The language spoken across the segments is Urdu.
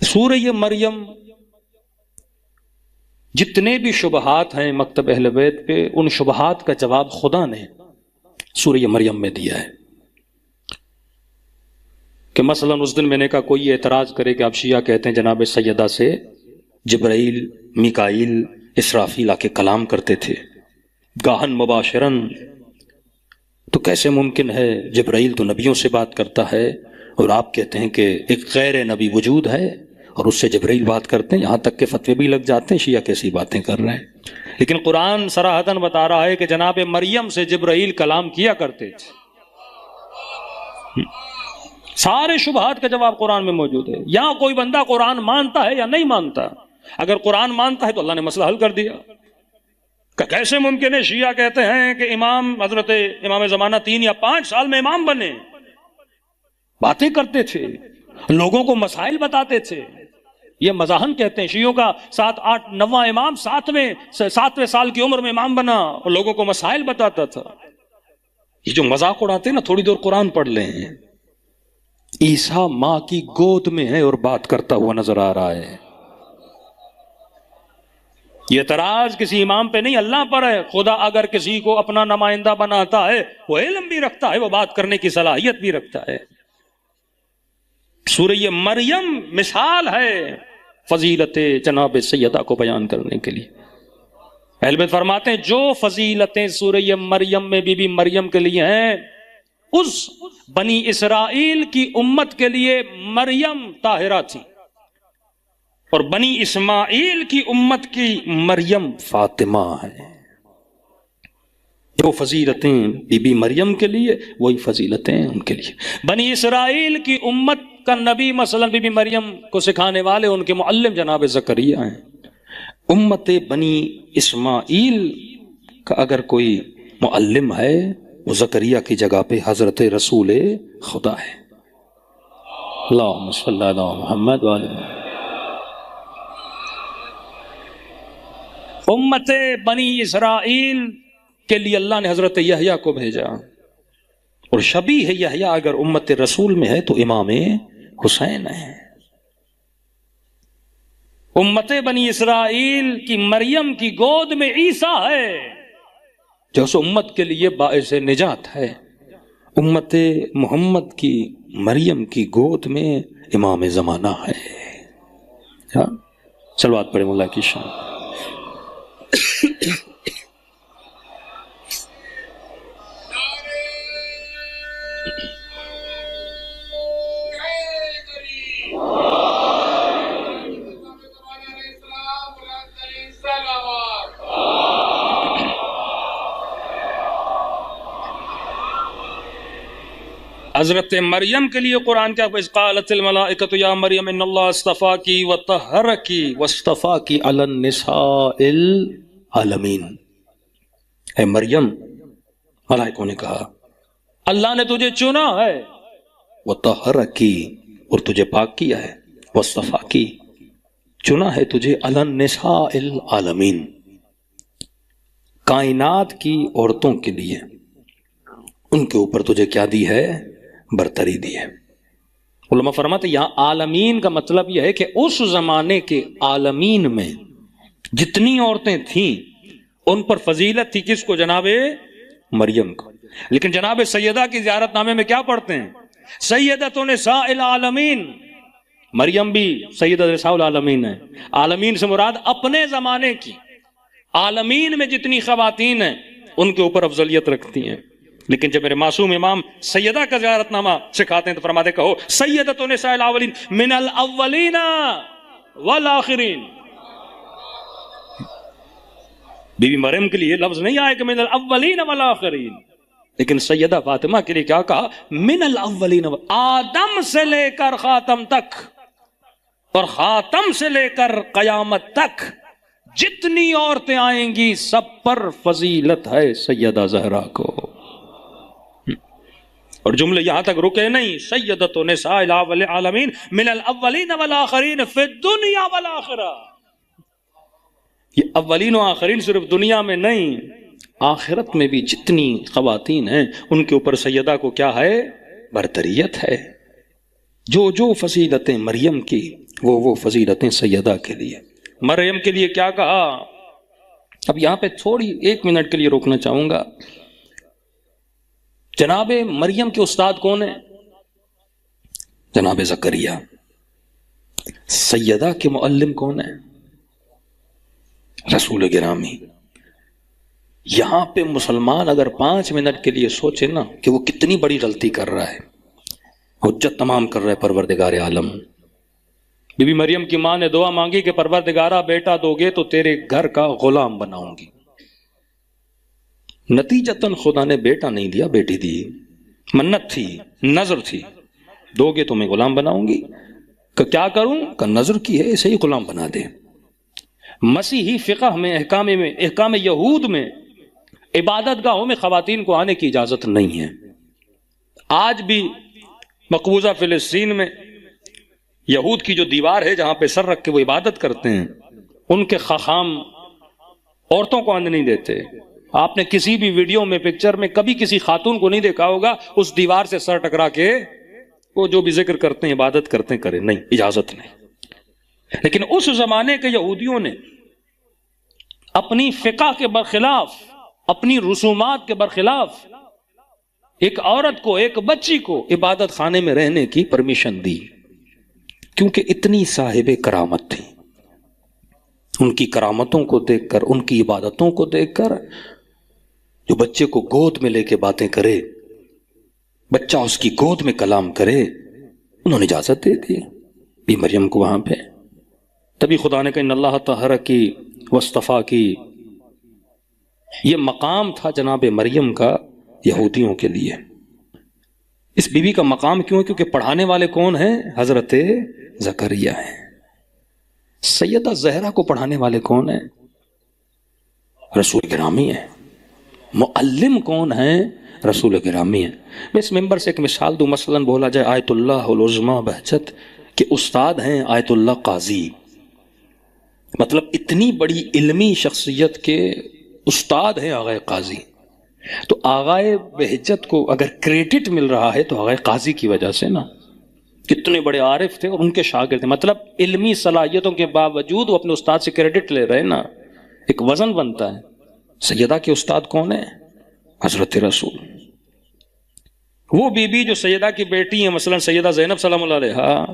سورہ مریم جتنے بھی شبہات ہیں مکتب اہل بیت پہ، ان شبہات کا جواب خدا نے سورہ مریم میں دیا ہے کہ مثلا اس دن میں نے کہا کوئی اعتراض کرے کہ آپ شیعہ کہتے ہیں جناب سیدہ سے جبرائیل، میکائیل، اسرافیل آ کے کلام کرتے تھے گاہن مباشرن، تو کیسے ممکن ہے؟ جبرائیل تو نبیوں سے بات کرتا ہے اور آپ کہتے ہیں کہ ایک غیر نبی وجود ہے اور اس سے جبرائیل بات کرتے ہیں، یہاں تک کہ فتوے بھی لگ جاتے ہیں شیعہ کیسی باتیں کر رہے ہیں۔ لیکن قرآن صراحتاً بتا رہا ہے کہ جناب مریم سے جبرائیل کلام کیا کرتے تھے۔ سارے شبہات کا جواب قرآن میں موجود ہے۔ یہاں کوئی بندہ قرآن مانتا ہے یا نہیں مانتا، اگر قرآن مانتا ہے تو اللہ نے مسئلہ حل کر دیا۔ کیسے ممکن ہے؟ شیعہ کہتے ہیں کہ حضرت امام زمانہ 3 یا 5 سال میں امام بنے، باتیں کرتے تھے، لوگوں کو مسائل بتاتے تھے۔ یہ مزاحن کہتے ہیں شیعوں کا 7، 8، 9واں امام 7ویں سال کی عمر میں امام بنا اور لوگوں کو مسائل بتاتا تھا۔ یہ جو مذاق اڑاتے ہیں نا، تھوڑی دیر قرآن پڑھ لیں، عیسیٰ ماں کی گود میں ہے اور بات کرتا ہوا نظر آ رہا ہے۔ یہ اعتراض کسی امام پہ نہیں، اللہ پر ہے۔ خدا اگر کسی کو اپنا نمائندہ بناتا ہے، وہ علم بھی رکھتا ہے، وہ بات کرنے کی صلاحیت بھی رکھتا ہے۔ سورہ مریم مثال ہے فضیلت جناب سیدہ کو بیان کرنے کے لیے۔ اہل بیت فرماتے ہیں جو فضیلتیں سورہ مریم میں بی بی مریم کے لیے ہیں، اس بنی اسرائیل کی امت کے لیے مریم طاہرہ تھی، اور بنی اسماعیل کی امت کی مریم فاطمہ ہے۔ جو فضیلتیں بی بی مریم کے لیے، وہی فضیلتیں ان کے لیے۔ بنی اسرائیل کی امت کا نبی مثلا بی بی مریم کو سکھانے والے ان کے معلم جناب زکریا ہیں۔ امت بنی اسماعیل کا اگر کوئی معلم ہے، وہ زکریا کی جگہ پہ حضرت رسول خدا ہے۔ اللہم صلی علی محمد وعلی محمد۔ امت بنی اسرائیل کے لیے اللہ نے حضرت یحییٰ کو بھیجا، اور شبیہ یحییٰ اگر امت رسول میں ہے تو امام حسین ہے۔ امت بنی اسرائیل کی مریم کی گود میں عیسیٰ ہے، جو اس امت کے لیے باعث نجات ہے۔ امت محمد کی مریم کی گود میں امام زمانہ ہے۔ صلوات پڑھیں مولا کی شان۔ حضرت مریم کے لیے قرآن کیا اذ قالت الملائکۃ یا مریم ان اللہ اصطفاکی وطہرکی واصطفاکی علی النساء العالمین۔ اے مریم، ملائکوں نے کہا اللہ نے تجھے چنا ہے، وطہرکی، اور تجھے پاک کیا ہے، واصطفاکی، چنا ہے تجھے، علی النساء العالمین، کائنات کی عورتوں کے لیے، ان کے اوپر تجھے کیا دی ہے؟ برتری دی ہے۔ علماء فرماتے ہیں یہاں عالمین کا مطلب یہ ہے کہ اس زمانے کے عالمین میں جتنی عورتیں تھیں ان پر فضیلت تھی کس کو؟ جناب مریم کو۔ لیکن جناب سیدہ کی زیارت نامے میں کیا پڑھتے ہیں؟ سیدۃ نساء العالمین۔ مریم بھی سیدۃ نساء العالمین ہے۔ عالمین سے مراد اپنے زمانے کی، عالمین میں جتنی خواتین ہیں ان کے اوپر افضلیت رکھتی ہیں۔ لیکن جب میرے معصوم امام سیدہ کا زیارت نامہ سکھاتے ہیں تو فرماتے کہو سیدۃ نساء الاولین من الاولین والآخرین۔ بی بی مریم کے لیے لفظ نہیں آئے کہ من الاولین والآخرین، لیکن سیدہ فاطمہ کے لیے کیا کہا؟ من الاولین، آدم سے لے کر خاتم تک، اور خاتم سے لے کر قیامت تک جتنی عورتیں آئیں گی سب پر فضیلت ہے سیدہ زہرا کو۔ اور جملے یہاں تک رکے نہیں، سیدۃ نساء العالمین من الاولین والآخرین فی الدنیا والآخرہ۔ یہ اولین و آخرین صرف دنیا میں نہیں، آخرت میں بھی جتنی خواتین ہیں ان کے اوپر سیدہ کو کیا ہے؟ برتریت ہے۔ جو فضیلتیں مریم کی وہ فضیلتیں سیدہ کے لیے. مریم کے لیے کیا کہا؟ اب یہاں پہ تھوڑی 1 منٹ کے لیے روکنا چاہوں گا. جناب مریم کے استاد کون ہیں؟ جناب زکریا. سیدہ کے معلم کون ہیں؟ رسول گرامی. یہاں پہ مسلمان اگر 5 منٹ کے لیے سوچے نا کہ وہ کتنی بڑی غلطی کر رہا ہے، حجت تمام کر رہا ہے پروردگار عالم. بی بی مریم کی ماں نے دعا مانگی کہ پروردگارہ بیٹا دو گے تو تیرے گھر کا غلام بناؤں گی. نتیجتاً خدا نے بیٹا نہیں دیا، بیٹی دی. منت تھی، نظر تھی، دو گے تو میں غلام بناؤں گی. کہ کیا کروں؟ کہ نظر کی ہے، اسے ہی غلام بنا دے. مسیحی فقہ میں احکام یہود میں عبادت گاہوں میں خواتین کو آنے کی اجازت نہیں ہے. آج بھی مقبوضہ فلسطین میں یہود کی جو دیوار ہے جہاں پہ سر رکھ کے وہ عبادت کرتے ہیں، ان کے خاخام عورتوں کو آنے نہیں دیتے. آپ نے کسی بھی ویڈیو میں، پکچر میں کبھی کسی خاتون کو نہیں دیکھا ہوگا اس دیوار سے سر ٹکرا کے وہ جو بھی ذکر کرتے ہیں، عبادت کرتے ہیں، کریں. نہیں، اجازت نہیں. لیکن اس زمانے کے یہودیوں نے اپنی فقہ کے برخلاف، اپنی رسومات کے برخلاف ایک عورت کو، ایک بچی کو عبادت خانے میں رہنے کی پرمیشن دی، کیونکہ اتنی صاحب کرامت تھی. ان کی کرامتوں کو دیکھ کر، ان کی عبادتوں کو دیکھ کر، جو بچے کو گود میں لے کے باتیں کرے، بچہ اس کی گود میں کلام کرے، انہوں نے اجازت دے دی بی مریم کو وہاں پہ. تبھی خدا نے کہا ان اللہ طہرکی واصطفیٰ کی. یہ مقام تھا جناب مریم کا یہودیوں کے لیے. اس بی بی کا مقام کیوں ہے؟ کیونکہ پڑھانے والے کون ہیں؟ حضرت زکریا ہیں. سیدہ زہرا کو پڑھانے والے کون ہیں؟ رسول گرامی ہیں. معلم کون ہیں؟ رسول گرامی ہیں. میں اس ممبر سے ایک مثال دوں. مثلا بولا جائے آیت اللہ العظمیٰ بہجت کہ استاد ہیں آیت اللہ قاضی، مطلب اتنی بڑی علمی شخصیت کے استاد ہیں آغا قاضی. تو آغا بہجت کو اگر کریڈٹ مل رہا ہے تو آغا قاضی کی وجہ سے نا. کتنے بڑے عارف تھے اور ان کے شاگرد تھے، مطلب علمی صلاحیتوں کے باوجود وہ اپنے استاد سے کریڈٹ لے رہے نا. ایک وزن بنتا ہے. سیدہ کے استاد کون ہیں؟ حضرت رسول. وہ بی بی جو سیدہ کی بیٹی ہیں، مثلا سیدہ زینب سلام اللہ علیہا،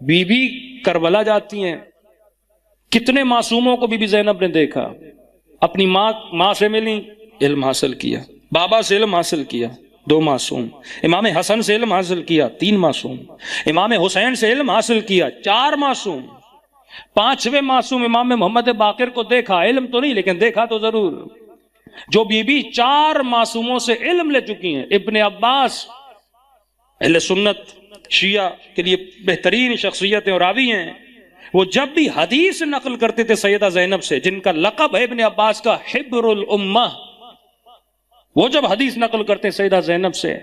بی بی کربلا جاتی ہیں. کتنے معصوموں کو بی بی زینب نے دیکھا. اپنی ماں سے ملی، علم حاصل کیا. بابا سے علم حاصل کیا، 2 معصوم. امام حسن سے علم حاصل کیا، 3 معصوم. امام حسین سے علم حاصل کیا، 4 معصوم. 5ویں معصوم امام محمد باقر کو دیکھا، علم تو نہیں لیکن دیکھا تو ضرور. جو بی بی 4 معصوموں سے علم لے چکی ہیں. ابن عباس اہل سنت شیعہ کے لیے بہترین شخصیتیں اور راوی ہیں. وہ جب بھی حدیث نقل کرتے تھے سیدہ زینب سے، جن کا لقب ہے ابن عباس کا حبر الامہ، وہ جب حدیث نقل کرتے ہیں سیدہ زینب سے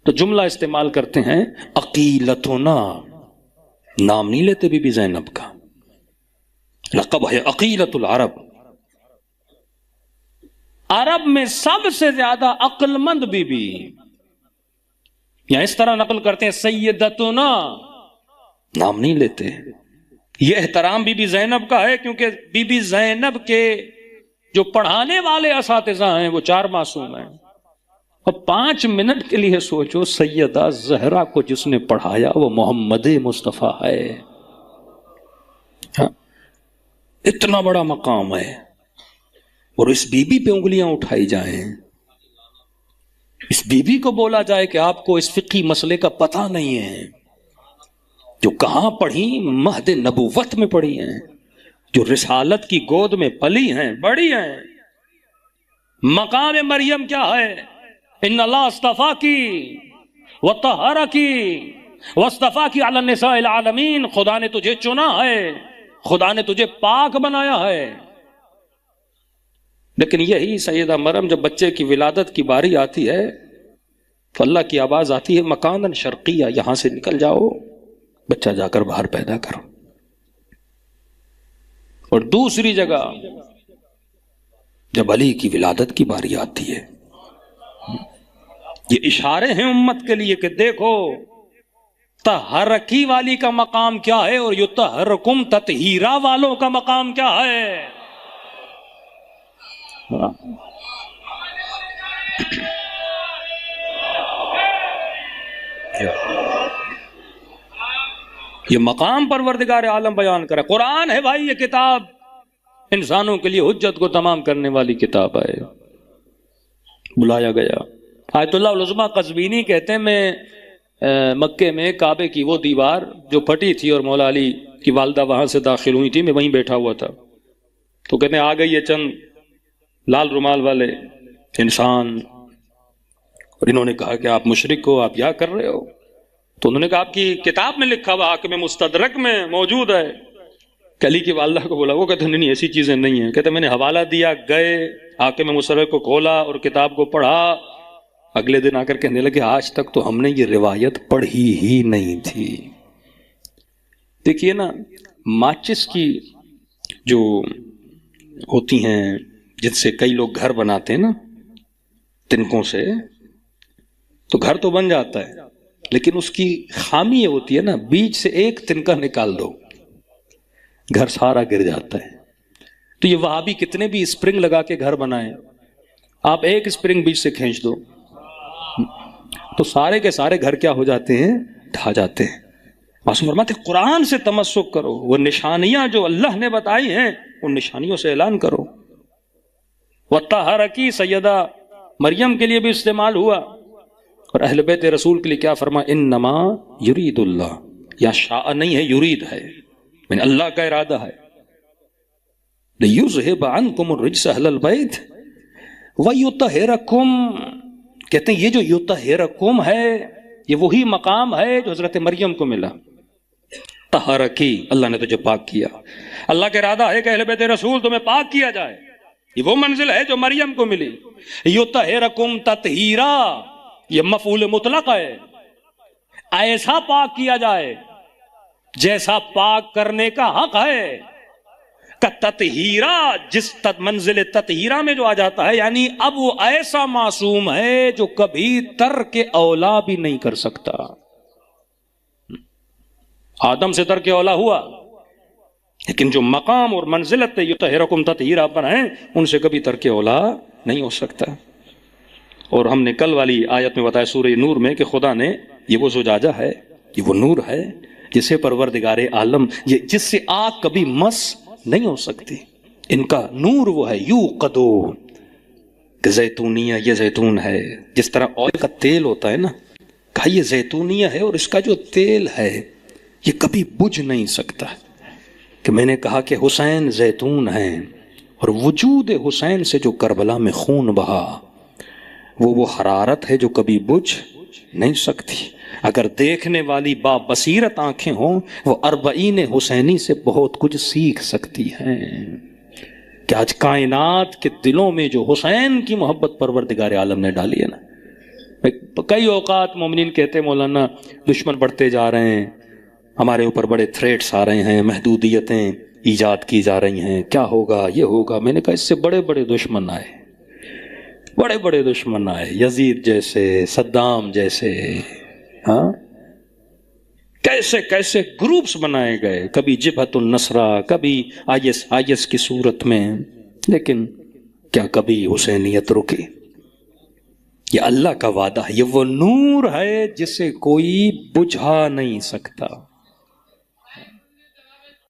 تو جملہ استعمال کرتے ہیں عقیلتنا. نام نہیں لیتے بی بی زینب کا، لقب ہے عقیلت العرب. عرب میں سب سے زیادہ عقل مند بی بی. یا اس طرح نقل کرتے ہیں سیدتنا، نام نہیں لیتے. یہ احترام بی بی زینب کا ہے کیونکہ بی بی زینب کے جو پڑھانے والے اساتذہ ہیں وہ 4 معصوم ہیں. اب 5 منٹ کے لیے سوچو، سیدہ زہرا کو جس نے پڑھایا وہ محمد مصطفیٰ ہے. اتنا بڑا مقام ہے اور اس بی بی پہ انگلیاں اٹھائی جائیں، اس بی بی کو بولا جائے کہ آپ کو اس فقہی مسئلے کا پتہ نہیں ہے. جو کہاں پڑھی؟ مہد نبوت میں پڑھی ہیں، جو رسالت کی گود میں پلی ہیں، بڑی ہیں. مقام مریم کیا ہے؟ ان اللہ اصطفاکی وطہرکی واصطفاکی علی النساء العالمین. خدا نے تجھے چنا ہے، خدا نے تجھے پاک بنایا ہے. لیکن یہی سیدہ مریم جب بچے کی ولادت کی باری آتی ہے تو اللہ کی آواز آتی ہے مکاناً شرقیہ، یہاں سے نکل جاؤ، بچہ جا کر باہر پیدا کرو. اور دوسری جگہ جب علی کی ولادت کی باری آتی ہے، یہ اشارے ہیں امت کے لیے کہ دیکھو تحرکی والی کا مقام کیا ہے اور یطہرکم تطہیرا والوں کا مقام کیا ہے؟ یہ مقام پروردگار عالم بیان کرے. قرآن ہے بھائی، یہ کتاب انسانوں کے لیے حجت کو تمام کرنے والی کتاب ہے. بلایا گیا. آیت اللہ العظمیٰ قزوینی کہتے ہیں میں مکے میں کعبے کی وہ دیوار جو پھٹی تھی اور مولا علی کی والدہ وہاں سے داخل ہوئی تھی، میں وہیں بیٹھا ہوا تھا. تو کہتے ہیں آ گئی یہ چند لال رومال والے انسان اور انہوں نے کہا کہ آپ مشرک ہو، آپ کیا کر رہے ہو؟ تو انہوں نے کہا آپ کی کتاب میں لکھا ہوا حاکم مستدرک میں موجود ہے. کہ علی کی والدہ کو بولا، وہ کہتے ہیں نہیں ایسی چیزیں نہیں ہیں. کہتے ہیں میں نے حوالہ دیا، گئے حاکم مستدرک کو کھولا اور کتاب کو پڑھا. اگلے دن آ کر کہنے لگے آج تک تو ہم نے یہ روایت پڑھی ہی نہیں تھی. دیکھیے نا، ماچس کی جو ہوتی ہیں جن سے کئی لوگ گھر بناتے ہیں نا، تنکوں سے، تو گھر تو بن جاتا ہے لیکن اس کی خامی یہ ہوتی ہے نا، بیچ سے ایک تنکا نکال دو گھر سارا گر جاتا ہے. تو یہ وہابی کتنے بھی اسپرنگ لگا کے گھر بنائیں، آپ ایک اسپرنگ بیچ سے کھینچ دو تو سارے کے سارے گھر کیا ہو جاتے ہیں؟ ڈھا جاتے ہیں. معصوم فرماتے قرآن سے تمسک کرو، وہ نشانیاں جو اللہ نے بتائی ہیں ان نشانیوں سے اعلان کرو. وَطَّہَرَكِ سیدہ مریم کے لیے بھی استعمال ہوا اور اہل بیت رسول کے لیے کیا فرما؟ انما یرید اللہ، یا شاء نہیں ہے، یرید ہے، یعنی اللہ کا ارادہ ہے. لِيُذْهِبَ عَنْكُمُ الرِّجْسَ أَهْلَ الْبَيْتِ وَيُطَهِّرَكُمْ. کہتے ہیں یہ جو یطہرکم ہے یہ وہی مقام ہے جو حضرت مریم کو ملا. طہرکی، اللہ نے تجھے پاک کیا. اللہ کا ارادہ ہے کہ اہل بیت رسول تمہیں پاک کیا جائے. یہ وہ منزل ہے جو مریم کو ملی. یطہرکم تطہیرا، یہ مفعول مطلق ہے. ایسا پاک کیا جائے جیسا پاک کرنے کا حق ہے. تطہیرا، جس منزل تطہیرا میں جو آ جاتا ہے، یعنی اب وہ ایسا معصوم ہے جو کبھی ترک اولا بھی نہیں کر سکتا. آدم سے ترک اولا ہوا لیکن جو مقام اور منزلت یطہرکم تطہیرا پر ہیں ان سے کبھی ترک اولا نہیں ہو سکتا. اور ہم نے کل والی آیت میں بتایا سورہ نور میں کہ خدا نے یہ وہ زجاجہ ہے، یہ وہ نور ہے جسے پروردگار عالم، یہ جس سے آگ کبھی مس نہیں ہو سکتی. ان کا نور وہ ہے یوقدو، کہ زیتونیہ، یہ زیتون ہے. جس طرح آئل کا تیل ہوتا ہے نا، کہا یہ زیتونیہ ہے اور اس کا جو تیل ہے یہ کبھی بجھ نہیں سکتا. کہ میں نے کہا کہ حسین زیتون ہیں اور وجود حسین سے جو کربلا میں خون بہا وہ حرارت ہے جو کبھی بجھ نہیں سکتی. اگر دیکھنے والی با بصیرت آنکھیں ہوں وہ 40 حسینی سے بہت کچھ سیکھ سکتی ہیں. کہ آج کائنات کے دلوں میں جو حسین کی محبت پروردگار عالم نے ڈالی ہے نا، کئی اوقات مومنین کہتے ہیں مولانا دشمن بڑھتے جا رہے ہیں، ہمارے اوپر بڑے تھریٹس آ رہے ہیں، محدودیتیں ایجاد کی جا رہی ہیں، کیا ہوگا، یہ ہوگا. میں نے کہا اس سے بڑے بڑے دشمن آئے، بڑے بڑے دشمن آئے، یزید جیسے، صدام جیسے. ہاں، کیسے کیسے گروپس بنائے گئے، کبھی جبہت النصرہ، کبھی آئیس کی صورت میں. لیکن کیا کبھی حسینیت رکی؟ یہ اللہ کا وعدہ ہے، یہ وہ نور ہے جسے کوئی بجھا نہیں سکتا.